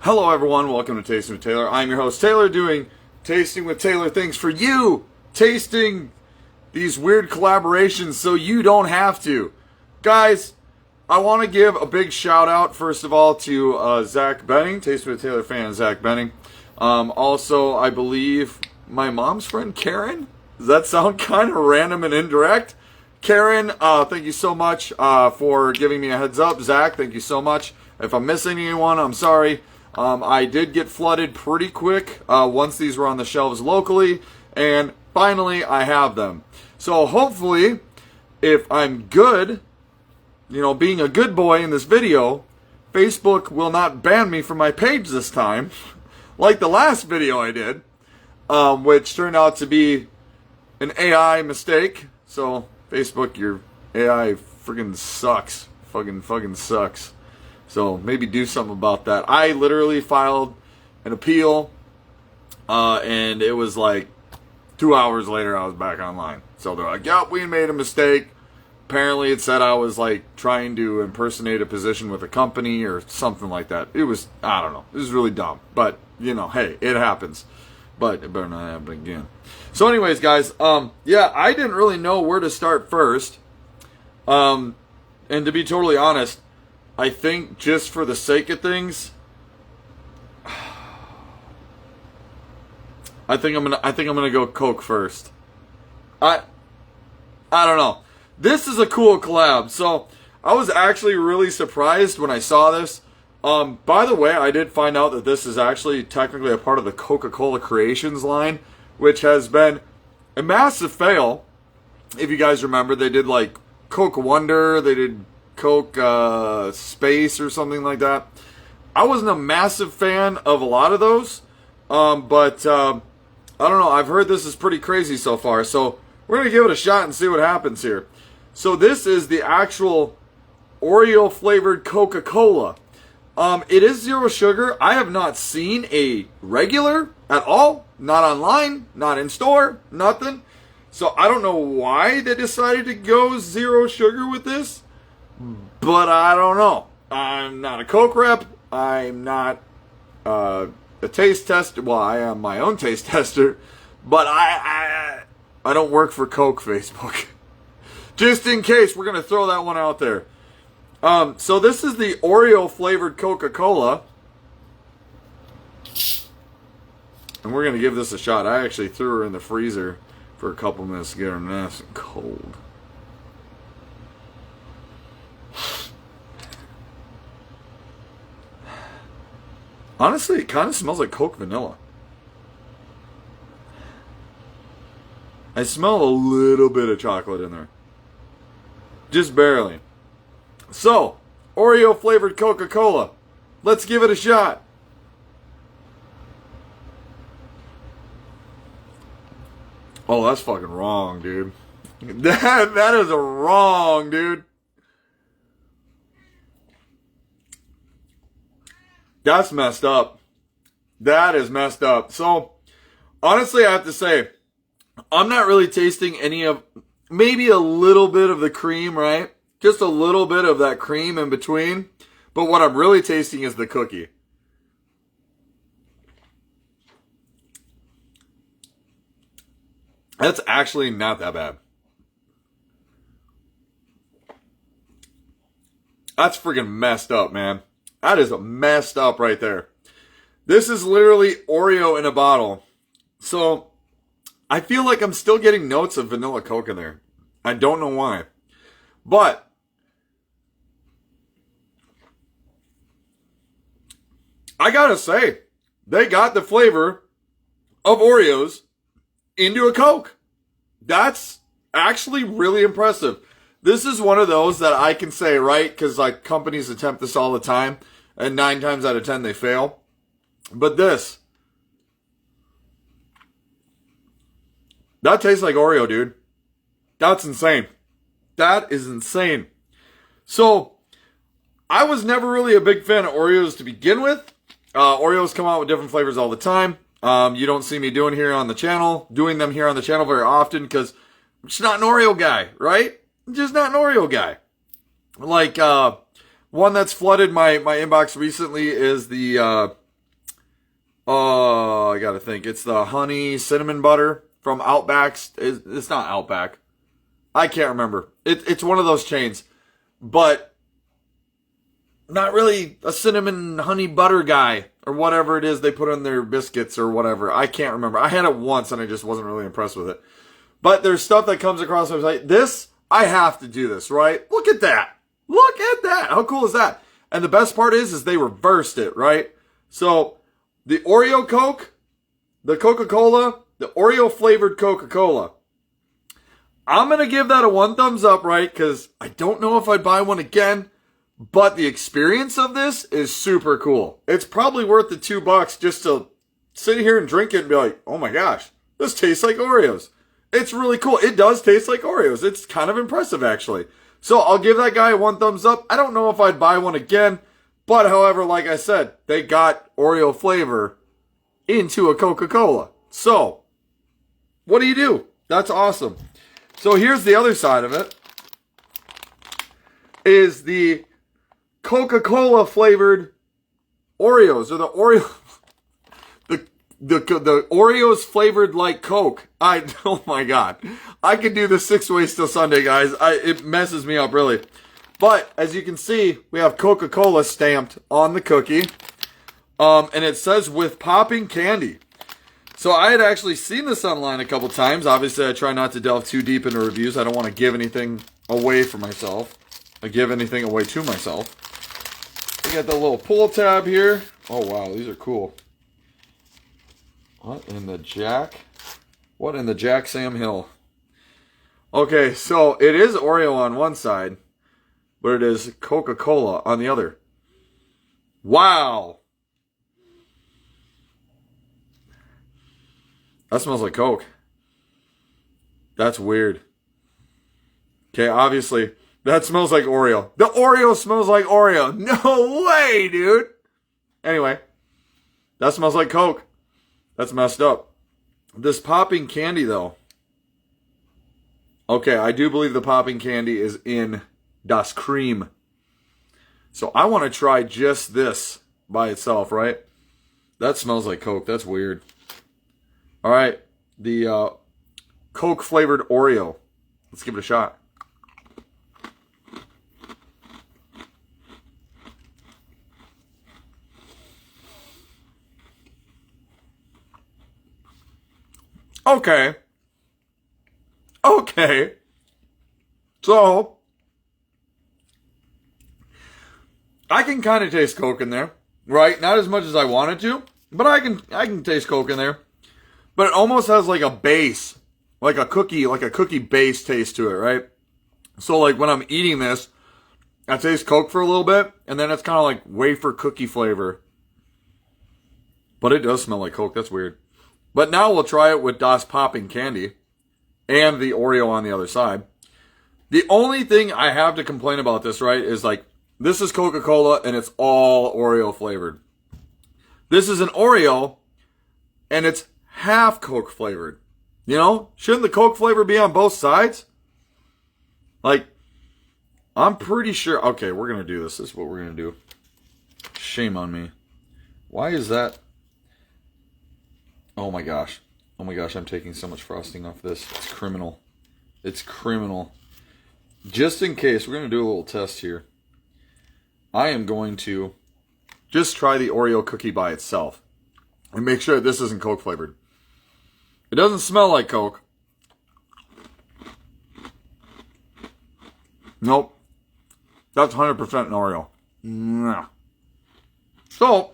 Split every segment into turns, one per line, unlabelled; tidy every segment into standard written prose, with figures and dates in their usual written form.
Hello everyone, welcome to Tasting with Taylor. I'm your host Taylor, doing Tasting with Taylor things for you. Tasting these weird collaborations so you don't have to. Guys, I want to give a big shout out first of all to Zach Benning, Tasting with Taylor fan Zach Benning. Also, I believe my mom's friend Karen. Does that sound kind of random and indirect? Karen, thank you so much for giving me a heads up. Zach, thank you so much. If I'm missing anyone, I'm sorry. I did get flooded pretty quick once these were on the shelves locally, and finally I have them. So hopefully, if I'm good, being a good boy in this video, Facebook will not ban me from my page this time, like the last video I did, which turned out to be an AI mistake. So Facebook, your AI freaking sucks. Fucking sucks. So maybe do something about that. I literally filed an appeal, and it was like 2 hours later I was back online. So they're like, yep, we made a mistake. Apparently it said I was like trying to impersonate a position with a company or something like that. It was, I don't know. It was really dumb. But, hey, it happens. But it better not happen again. So anyways, guys, yeah, I didn't really know where to start first. And to be totally honest, I think just for the sake of things, I think I'm gonna go Coke first. I don't know. This is a cool collab. So I was actually really surprised when I saw this. By the way, I did find out that this is actually technically a part of the Coca-Cola Creations line, which has been a massive fail. If you guys remember, they did like Coke Wonder, they did Coke Space or something like that. I wasn't a massive fan of a lot of those, but I don't know. I've heard this is pretty crazy so far, so we're going to give it a shot and see what happens here. So this is the actual Oreo flavored Coca-Cola. It is 0 sugar. I have not seen a regular at all. Not online, not in store, nothing. So I don't know why they decided to go 0 sugar with this. But I don't know. I'm not a Coke rep. I'm not a taste tester. Well, I am my own taste tester. But I don't work for Coke Facebook. Just in case, we're going to throw that one out there. So this is the Oreo flavored Coca-Cola. And we're going to give this a shot. I actually threw her in the freezer for a couple minutes to get her nice and cold. Honestly, it kind of smells like Coke vanilla. I smell a little bit of chocolate in there. Just barely. So, Oreo flavored Coca-Cola. Let's give it a shot. Oh, that's fucking wrong, dude. That is wrong, dude. That's messed up. That is messed up. So, honestly, I have to say, I'm not really tasting any of, maybe a little bit of the cream, right? Just a little bit of that cream in between. But what I'm really tasting is the cookie. That's actually not that bad. That's freaking messed up, man. That is messed up right there. This is literally Oreo in a bottle. So, I feel like I'm still getting notes of vanilla Coke in there. I don't know why. But, I gotta say, they got the flavor of Oreos into a Coke. That's actually really impressive. This is one of those that I can say, right? Because like companies attempt this all the time. And 9 times out of 10 they fail. But this. That tastes like Oreo, dude. That's insane. That is insane. So, I was never really a big fan of Oreos to begin with. Oreos come out with different flavors all the time. You don't see me doing them here on the channel very often because I'm just not an Oreo guy, right? I'm just not an Oreo guy. Like, one that's flooded my inbox recently is the Oh, I gotta think. It's the honey cinnamon butter from Outback's. It's not Outback. I can't remember. It's one of those chains, but not really a cinnamon honey butter guy or whatever it is they put in their biscuits or whatever. I can't remember. I had it once and I just wasn't really impressed with it. But there's stuff that comes across my site. This, I have to do this, right? Look at that. Look at that. How cool is that? And the best part is they reversed it, right? So the Oreo Coke, the Coca-Cola, the Oreo flavored Coca-Cola. I'm going to give that a 1 thumbs up, right? Because I don't know if I'd buy one again. But the experience of this is super cool. It's probably worth the $2 just to sit here and drink it and be like, oh my gosh, this tastes like Oreos. It's really cool. It does taste like Oreos. It's kind of impressive, actually. So I'll give that guy a 1 thumbs up. I don't know if I'd buy one again. But however, like I said, they got Oreo flavor into a Coca-Cola. So, what do you do? That's awesome. So here's the other side of it. Is the Coca-Cola flavored Oreos, or the Oreo, the Oreos flavored like Coke. Oh my God. I could do the 6 ways till Sunday, guys. It messes me up, really. But, as you can see, we have Coca-Cola stamped on the cookie. And it says, with popping candy. So, I had actually seen this online a couple times. Obviously, I try not to delve too deep into reviews. I don't want to give anything away for myself. I give anything away to myself. We got the little pull tab here. Oh, wow. These are cool. What in the jack? What in the Jack Sam Hill? Okay, so it is Oreo on one side, but it is Coca-Cola on the other. Wow. That smells like Coke. That's weird. Okay, obviously, that smells like Oreo. The Oreo smells like Oreo. No way, dude. Anyway, that smells like Coke. That's messed up. This popping candy, though. Okay, I do believe the popping candy is in Das Cream. So I want to try just this by itself, right? That smells like Coke. That's weird. All right, the Coke flavored Oreo. Let's give it a shot. Okay. So, I can kind of taste Coke in there, right? Not as much as I wanted to, but I can taste Coke in there. But it almost has like a base, like a cookie base taste to it, right? So like when I'm eating this, I taste Coke for a little bit, and then it's kind of like wafer cookie flavor. But it does smell like Coke. That's weird. But now we'll try it with Das Popping Candy and the Oreo on the other side. The only thing I have to complain about this, right, is like, this is Coca-Cola and it's all Oreo flavored. This is an Oreo and it's half Coke flavored. You know, shouldn't the Coke flavor be on both sides? Like, I'm pretty sure. Okay, we're going to do this. This is what we're going to do. Shame on me. Why is that? Oh my gosh. Oh my gosh, I'm taking so much frosting off this. It's criminal. It's criminal. Just in case, we're going to do a little test here. I am going to just try the Oreo cookie by itself and make sure this isn't Coke flavored. It doesn't smell like Coke. Nope. That's 100% an Oreo. Nah. So,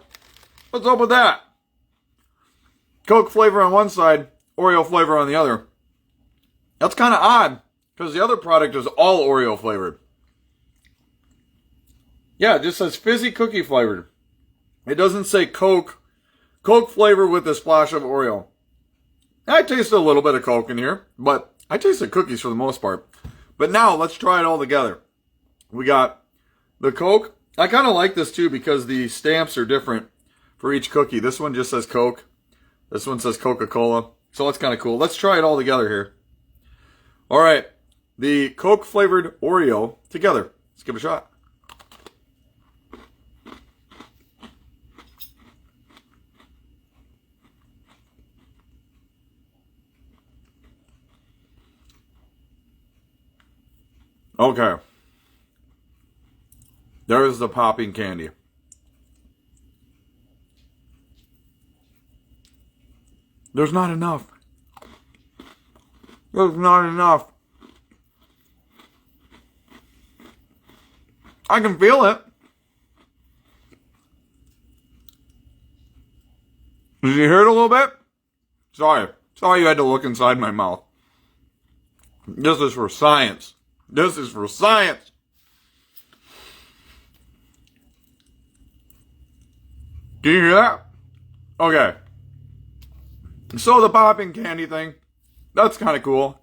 what's up with that? Coke flavor on one side, Oreo flavor on the other. That's kind of odd, because the other product is all Oreo flavored. Yeah, it just says fizzy cookie flavored. It doesn't say Coke flavor with a splash of Oreo. I tasted a little bit of Coke in here, but I tasted cookies for the most part. But now, let's try it all together. We got the Coke. I kind of like this too because the stamps are different for each cookie. This one just says Coke. This one says Coca-Cola. So that's kind of cool. Let's try it all together here. All right. The Coke flavored Oreo together. Let's give it a shot. Okay. There's the popping candy. There's not enough. There's not enough. I can feel it. Did you hear it a little bit? Sorry. Sorry you had to look inside my mouth. This is for science. This is for science. Do you hear that? Okay. So the popping candy thing, that's kind of cool.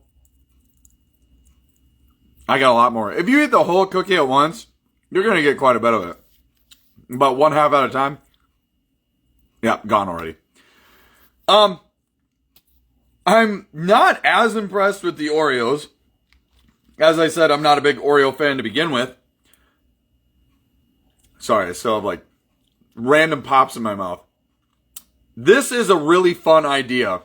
I got a lot more. If you eat the whole cookie at once, you're going to get quite a bit of it. About 1/2 at a time. Yeah, gone already. I'm not as impressed with the Oreos. As I said, I'm not a big Oreo fan to begin with. Sorry, I still have like random pops in my mouth. This is a really fun idea,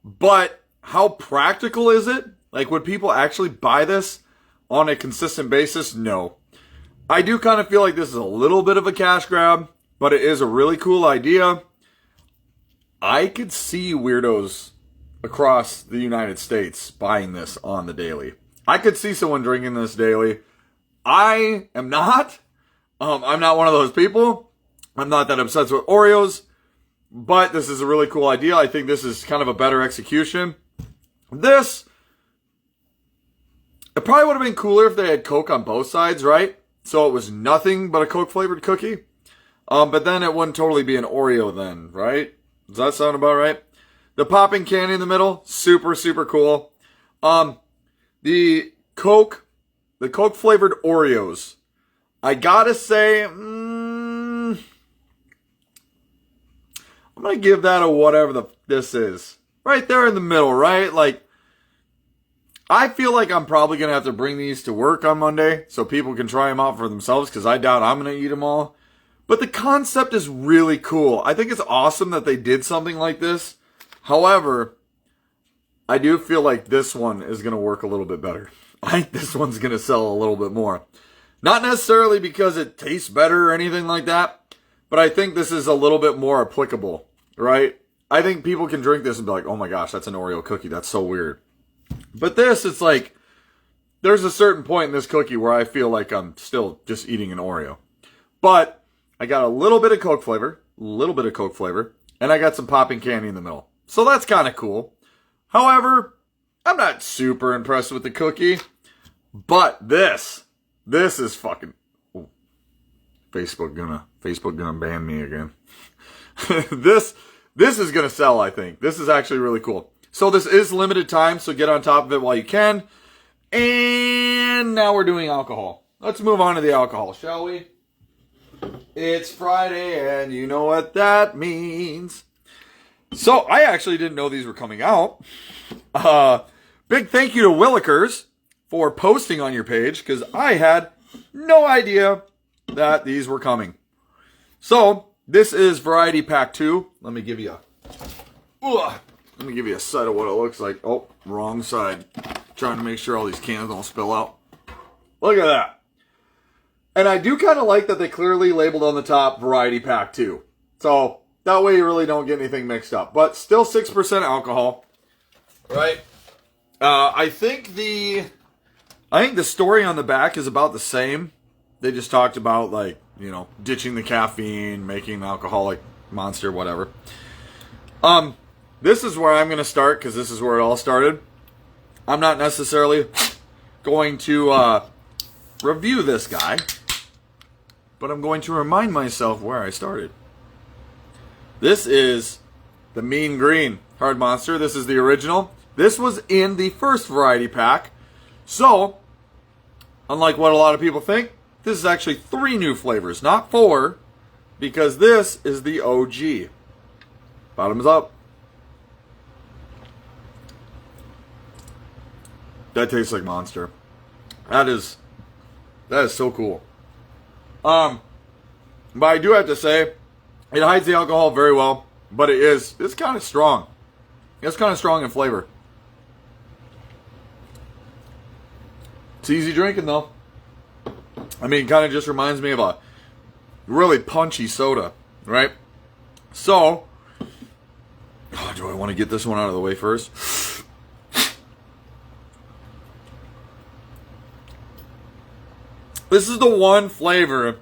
but how practical is it? Like, would people actually buy this on a consistent basis? No. I do kind of feel like this is a little bit of a cash grab, but it is a really cool idea. I could see weirdos across the United States buying this on the daily. I could see someone drinking this daily. I am not. I'm not one of those people. I'm not that obsessed with Oreos. But this is a really cool idea. I think this is kind of a better execution. This, it probably would have been cooler if they had Coke on both sides, right? So it was nothing but a Coke flavored cookie. But then it wouldn't totally be an Oreo then, right? Does that sound about right? The popping candy in the middle, super, super cool. The Coke flavored Oreos. I gotta say, I'm going to give that a whatever this is. Right there in the middle, right? Like, I feel like I'm probably going to have to bring these to work on Monday so people can try them out for themselves because I doubt I'm going to eat them all. But the concept is really cool. I think it's awesome that they did something like this. However, I do feel like this one is going to work a little bit better. I think this one's going to sell a little bit more. Not necessarily because it tastes better or anything like that. But I think this is a little bit more applicable, right? I think people can drink this and be like, oh my gosh, that's an Oreo cookie. That's so weird. But this, it's like, there's a certain point in this cookie where I feel like I'm still just eating an Oreo. But I got a little bit of Coke flavor, and I got some popping candy in the middle. So that's kind of cool. However, I'm not super impressed with the cookie. But this is fucking... Facebook gonna ban me again. This is gonna sell, I think. This is actually really cool. So this is limited time, so get on top of it while you can. And now we're doing alcohol. Let's move on to the alcohol, shall we? It's Friday, and you know what that means. So I actually didn't know these were coming out. Big thank you to Willikers for posting on your page, because I had no idea that these were coming. So this is variety pack 2. Let me give you a sight of what it looks like. Oh, wrong side. Trying to make sure all these cans don't spill out. Look at that. And I do kind of like that they clearly labeled on the top variety pack 2. So that way you really don't get anything mixed up. But still 6% alcohol. Right? I think the story on the back is about the same. They just talked about, like, you know, ditching the caffeine, making an alcoholic monster, whatever. This is where I'm going to start, because this is where it all started. I'm not necessarily going to review this guy, but I'm going to remind myself where I started. This is the Mean Green Hard Monster. This is the original. This was in the first variety pack. So, unlike what a lot of people think, this is actually 3 new flavors, not 4, because this is the OG. Bottoms up. That tastes like Monster. That is so cool. But I do have to say, it hides the alcohol very well, but it's kind of strong. It's kind of strong in flavor. It's easy drinking though. I mean, it kind of just reminds me of a really punchy soda, right? So, do I want to get this one out of the way first? This is the one flavor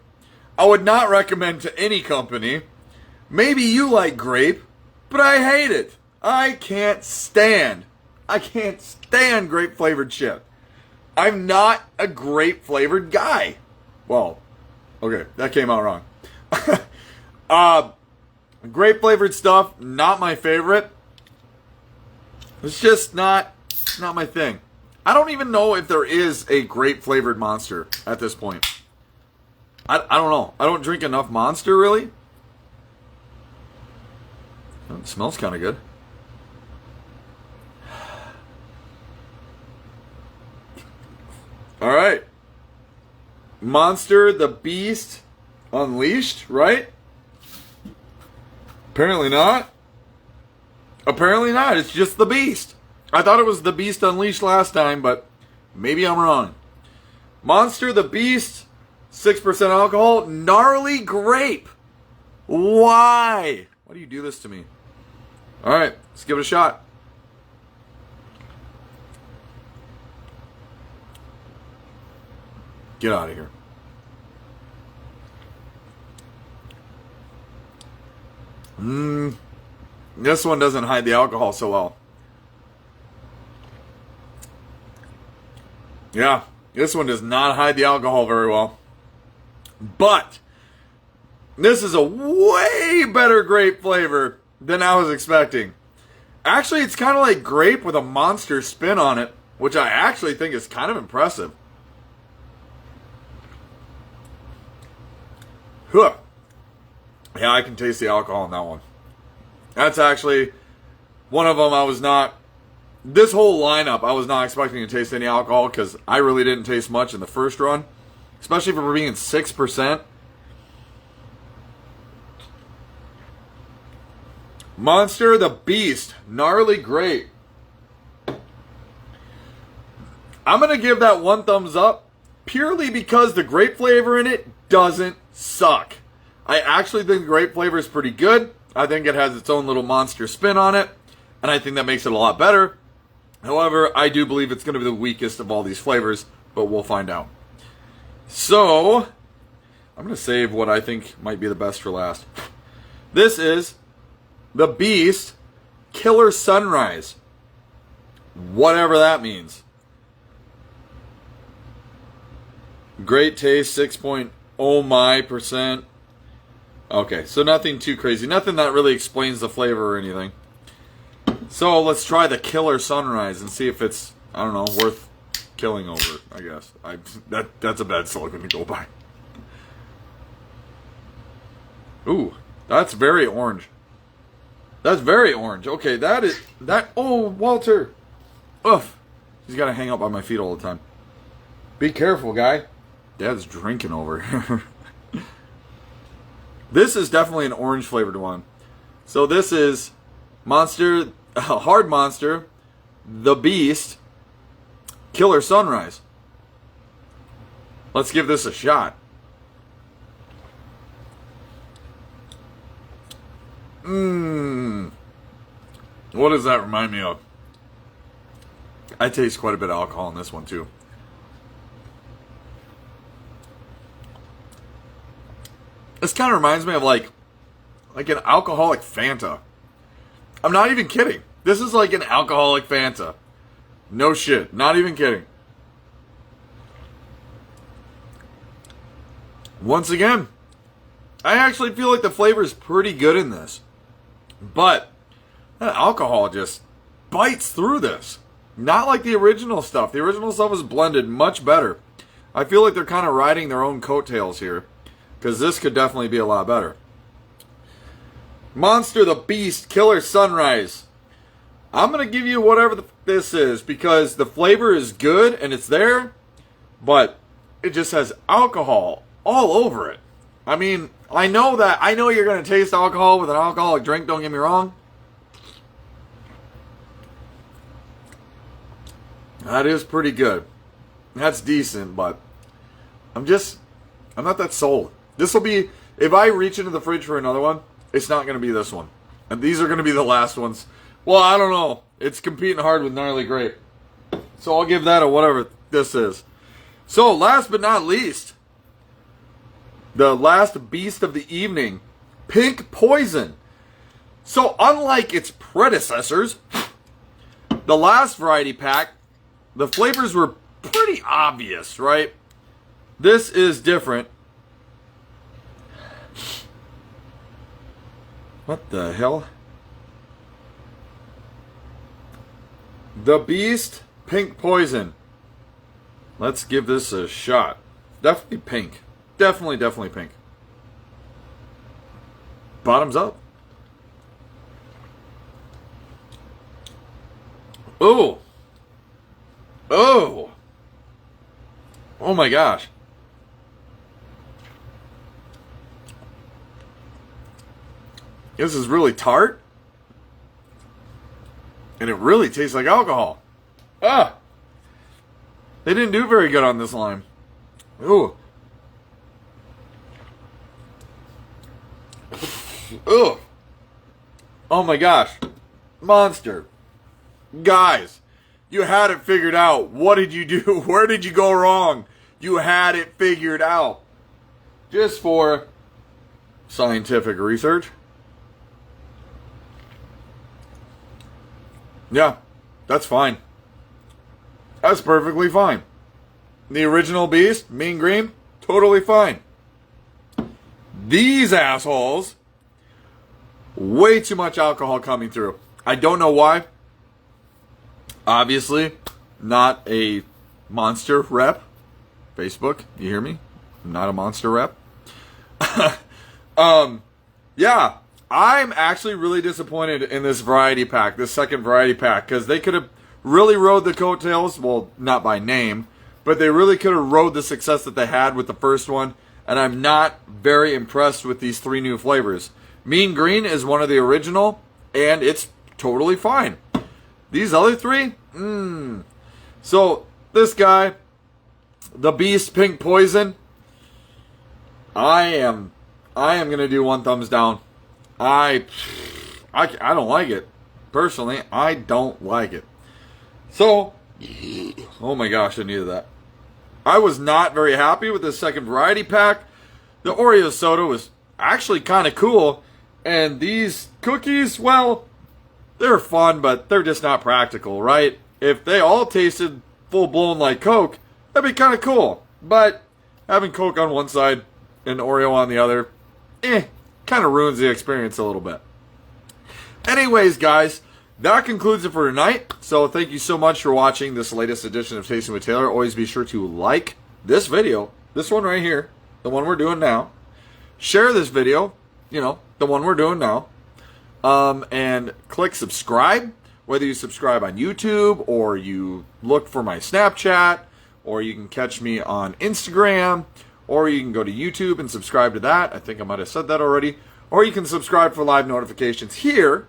I would not recommend to any company. Maybe you like grape, but I hate it. I can't stand grape flavored shit. I'm not a grape flavored guy. Well, okay, that came out wrong. Grape flavored stuff, not my favorite. It's just not my thing. I don't even know if there is a grape flavored Monster at this point. I don't know. I don't drink enough Monster, really. It smells kind of good. All right. Monster the Beast Unleashed, right? Apparently not. Apparently not. It's just the Beast. I thought it was the Beast Unleashed last time, but maybe I'm wrong. Monster the Beast, 6% alcohol, gnarly grape. Why? Why do you do this to me? All right, let's give it a shot. Get out of here. This one doesn't hide the alcohol so well. Yeah, this one does not hide the alcohol very well. But this is a way better grape flavor than I was expecting. Actually, it's kind of like grape with a Monster spin on it, which I actually think is kind of impressive. Huh. Yeah, I can taste the alcohol in that one. That's actually one of them I was not... This whole lineup, I was not expecting to taste any alcohol because I really didn't taste much in the first run. Especially for being 6%. Monster the Beast. Gnarly grape. I'm going to give that 1 thumbs up purely because the grape flavor in it doesn't suck. I actually think the grape flavor is pretty good. I think it has its own little Monster spin on it. And I think that makes it a lot better. However, I do believe it's going to be the weakest of all these flavors. But we'll find out. So, I'm going to save what I think might be the best for last. This is the Beast Killer Sunrise. Whatever that means. Great taste, 6.0%. Okay, so nothing too crazy. Nothing that really explains the flavor or anything. So let's try the Killer Sunrise and see if it's, I don't know, worth killing over, I guess. That's a bad slogan to go by. Ooh, that's very orange. That's very orange. Okay, oh, Walter. Oof. He's got to hang out by my feet all the time. Be careful, guy. Dad's drinking over here. This is definitely an orange flavored one. So this is Monster, Hard Monster, the Beast, Killer Sunrise. Let's give this a shot. What does that remind me of? I taste quite a bit of alcohol in this one too. This kind of reminds me of like an alcoholic Fanta. I'm not even kidding. This is like an alcoholic Fanta. No shit. Not even kidding. Once again, I actually feel like the flavor is pretty good in this. But that alcohol just bites through this. Not like the original stuff. The original stuff was blended much better. I feel like they're kind of riding their own coattails here. Because this could definitely be a lot better. Monster the Beast Killer Sunrise. I'm going to give you whatever this is. Because the flavor is good and it's there. But it just has alcohol all over it. I mean, I know you're going to taste alcohol with an alcoholic drink. Don't get me wrong. That is pretty good. That's decent, but I'm not that sold. This will be, if I reach into the fridge for another one, it's not going to be this one. And these are going to be the last ones. Well, I don't know. It's competing hard with Gnarly Grape. So I'll give that a whatever this is. So last but not least, the last beast of the evening, Pink Poison. So unlike its predecessors, the last variety pack, the flavors were pretty obvious, right? This is different. What the hell? The Beast Pink Poison. Let's give this a shot. Definitely pink. Definitely pink. Bottoms up. Oh. Oh. Oh my gosh. This is really tart. And it really tastes like alcohol. Ah! They didn't do very good on this lime. Ooh. Ugh. Oh my gosh. Monster. Guys, you had it figured out. What did you do? Where did you go wrong? You had it figured out. Just for scientific research. Yeah, that's fine. That's perfectly fine. The original Beast, Mean Green, totally fine. These assholes, way too much alcohol coming through. I don't know why. Obviously, not a monster rep. Facebook, you hear me? I'm not a monster rep. Yeah, I'm actually really disappointed in this variety pack, this second variety pack, because they could have really rode the coattails, well, not by name, but they really could have rode the success that they had with the first one, and I'm not very impressed with these three new flavors. Mean Green is one of the original, and it's totally fine. These other three, So, this guy, the Beast Pink Poison, I am going to do one thumbs down. I don't like it. Personally, I don't like it. So, oh my gosh, I needed that. I was not very happy with the second variety pack. The Oreo soda was actually kind of cool. And these cookies, well, they're fun, but they're just not practical, right? If they all tasted full-blown like Coke, that'd be kind of cool. But having Coke on one side and Oreo on the other, kind of ruins the experience a little bit. Anyways, guys, that concludes it for tonight. So thank you so much for watching this latest edition of Tasting with Taylor. Always be sure to like this video, this one right here, the one we're doing now. Share this video, the one we're doing now. And click subscribe, whether you subscribe on YouTube or you look for my Snapchat, or you can catch me on Instagram, or you can go to YouTube and subscribe to that. I think I might have said that already. Or you can subscribe for live notifications here,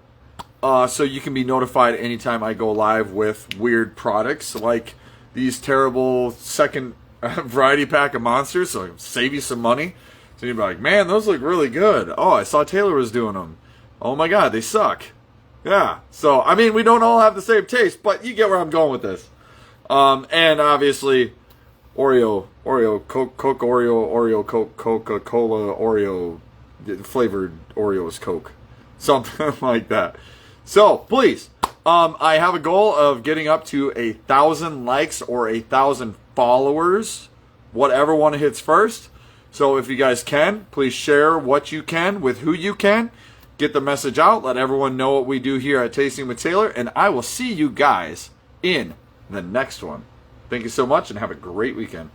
so you can be notified anytime I go live with weird products like these terrible second variety pack of monsters, so I can save you some money. So you'd be like, man, those look really good. Oh, I saw Taylor was doing them. Oh my god, they suck. Yeah, so, I mean, we don't all have the same taste, but you get where I'm going with this. And obviously, Oreo, Coke Oreo, Coke, Coca-Cola, Oreo, flavored Oreos, Coke. Something like that. So, please, I have a goal of getting up to 1,000 likes or 1,000 followers, whatever one hits first. So if you guys can, please share what you can with who you can. Get the message out. Let everyone know what we do here at Tasting with Taylor. And I will see you guys in the next one. Thank you so much and have a great weekend.